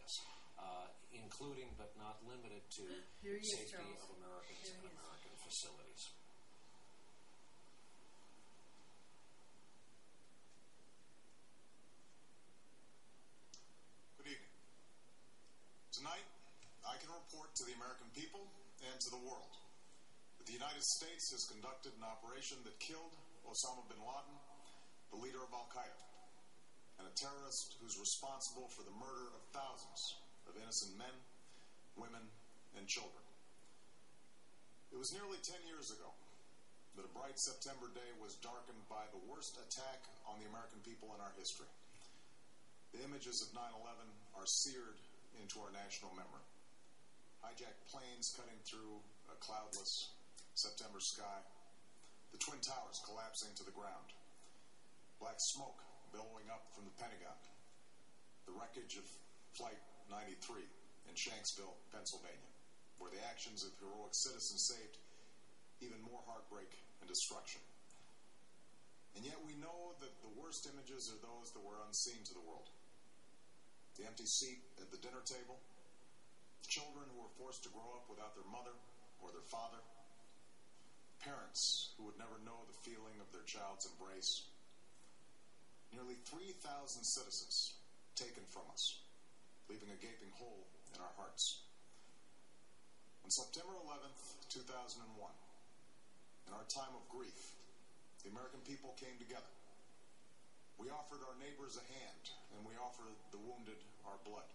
this, including but not limited to safety of Americans and American facilities. Good evening. Tonight, I can report to the American people and to the world that the United States has conducted an operation that killed Osama Bin Laden, the leader of Al-Qaeda, and a terrorist who's responsible for the murder of thousands of innocent men, women, and children. It was nearly 10 years ago that a bright September day was darkened by the worst attack on the American people in our history. The images of 9/11 are seared into our national memory. Hijacked planes cutting through a cloudless September sky, the Twin Towers collapsing to the ground, black smoke billowing up from the Pentagon, the wreckage of Flight 93 in Shanksville, Pennsylvania, where the actions of heroic citizens saved even more heartbreak and destruction. And yet we know that the worst images are those that were unseen to the world. The empty seat at the dinner table, children who were forced to grow up without their mother or their father, parents who would never know the feeling of their child's embrace, nearly 3,000 citizens taken from us, leaving a gaping hole in our hearts. On September 11th, 2001, in our time of grief, the American people came together. We offered our neighbors a hand, and we offered the wounded our blood.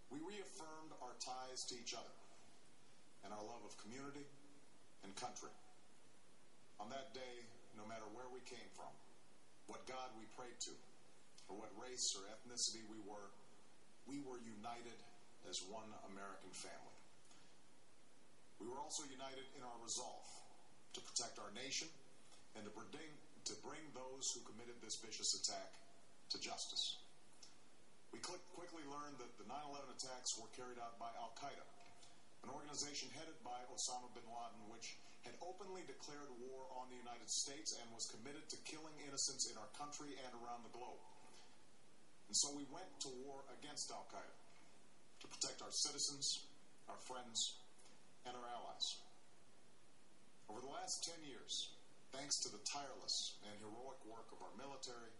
We reaffirmed our ties to each other and our love of community and country. On that day, no matter where we came from, what God we prayed to, or what race or ethnicity we were united as one American family. We were also united in our resolve to protect our nation and to bring those who committed this vicious attack to justice. We quickly learned that the 9/11 attacks were carried out by Al-Qaeda, an organization headed by Osama Bin Laden, which had openly declared war on the United States and was committed to killing innocents in our country and around the globe. And so we went to war against Al-Qaeda to protect our citizens, our friends, and our allies. Over the last 10 years, thanks to the tireless and heroic work of our military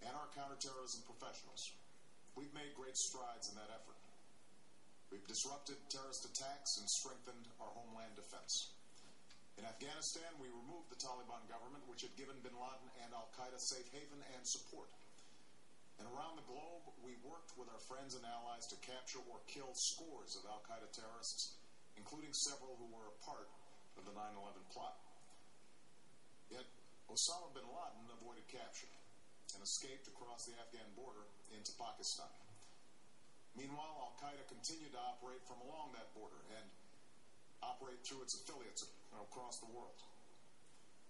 and our counterterrorism professionals, we've made great strides in that effort. We've disrupted terrorist attacks and strengthened our homeland defense. In Afghanistan, we removed the Taliban government, which had given bin Laden and Al-Qaeda safe haven and support. And around the globe, we worked with our friends and allies to capture or kill scores of Al-Qaeda terrorists, including several who were a part of the 9/11 plot. Yet, Osama bin Laden avoided capture and escaped across the Afghan border into Pakistan. Meanwhile, Al-Qaeda continued to operate from along that border and operate through its affiliates across the world.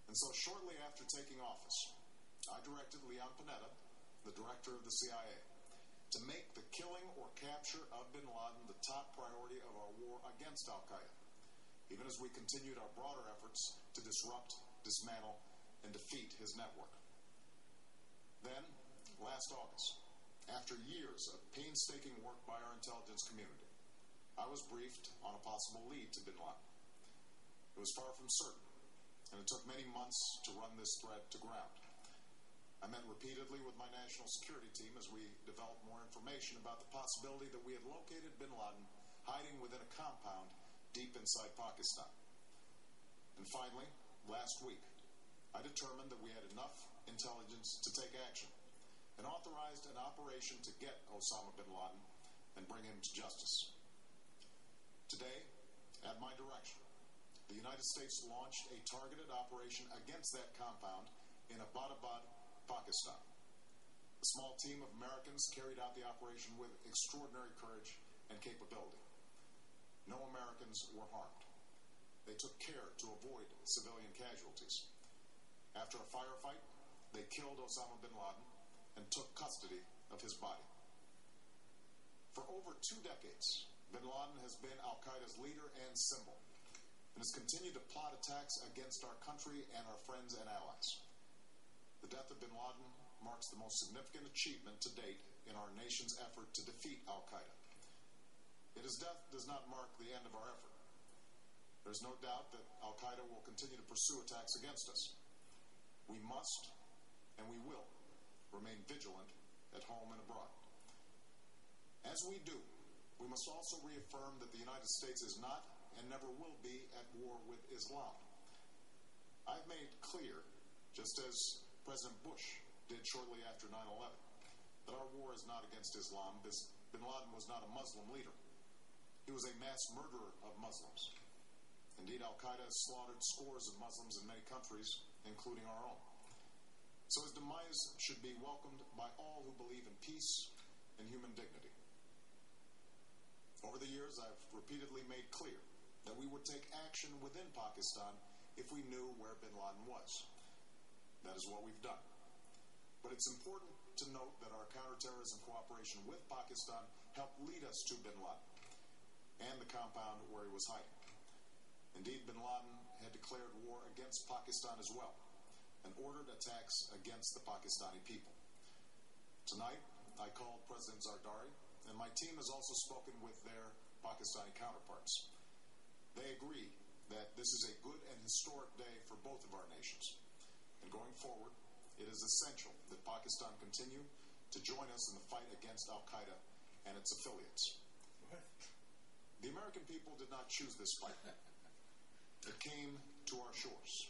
And so shortly after taking office, I directed Leon Panetta, the director of the CIA, to make the killing or capture of bin Laden the top priority of our war against Al-Qaeda, even as we continued our broader efforts to disrupt, dismantle, and defeat his network. Then, last August, after years of painstaking work by our intelligence community, I was briefed on a possible lead to bin Laden. It was far from certain, and it took many months to run this thread to ground. I met repeatedly with my national security team as we developed more information about the possibility that we had located bin Laden hiding within a compound deep inside Pakistan. And finally, last week, I determined that we had enough intelligence to take action and authorized an operation to get Osama bin Laden and bring him to justice. Today, at my direction, the United States launched a targeted operation against that compound in Abbottabad, Pakistan. A small team of Americans carried out the operation with extraordinary courage and capability. No Americans were harmed. They took care to avoid civilian casualties. After a firefight, they killed Osama bin Laden and took custody of his body. For over 2 decades, bin Laden has been Al-Qaeda's leader and symbol, and has continued to plot attacks against our country and our friends and allies. The death of bin Laden marks the most significant achievement to date in our nation's effort to defeat Al-Qaeda. Yet his death does not mark the end of our effort. There's no doubt that al-Qaeda will continue to pursue attacks against us. We must, and we will, remain vigilant at home and abroad. As we do, we must also reaffirm that the United States is not and never will be at war with Islam. I've made clear, just as President Bush did shortly after 9/11, that our war is not against Islam. Bin Laden was not a Muslim leader. He was a mass murderer of Muslims. Indeed, al-Qaeda has slaughtered scores of Muslims in many countries, including our own. So his demise should be welcomed by all who believe in peace and human dignity. Over the years, I've repeatedly made clear that we would take action within Pakistan if we knew where bin Laden was. That is what we've done. But it's important to note that our counterterrorism cooperation with Pakistan helped lead us to bin Laden and the compound where he was hiding. Indeed, bin Laden had declared war against Pakistan as well and ordered attacks against the Pakistani people. Tonight, I called President Zardari, and my team has also spoken with their Pakistani counterparts. They agree that this is a good and historic day for both of our nations. And going forward, it is essential that Pakistan continue to join us in the fight against al-Qaeda and its affiliates. The American people did not choose this fight. It came to our shores.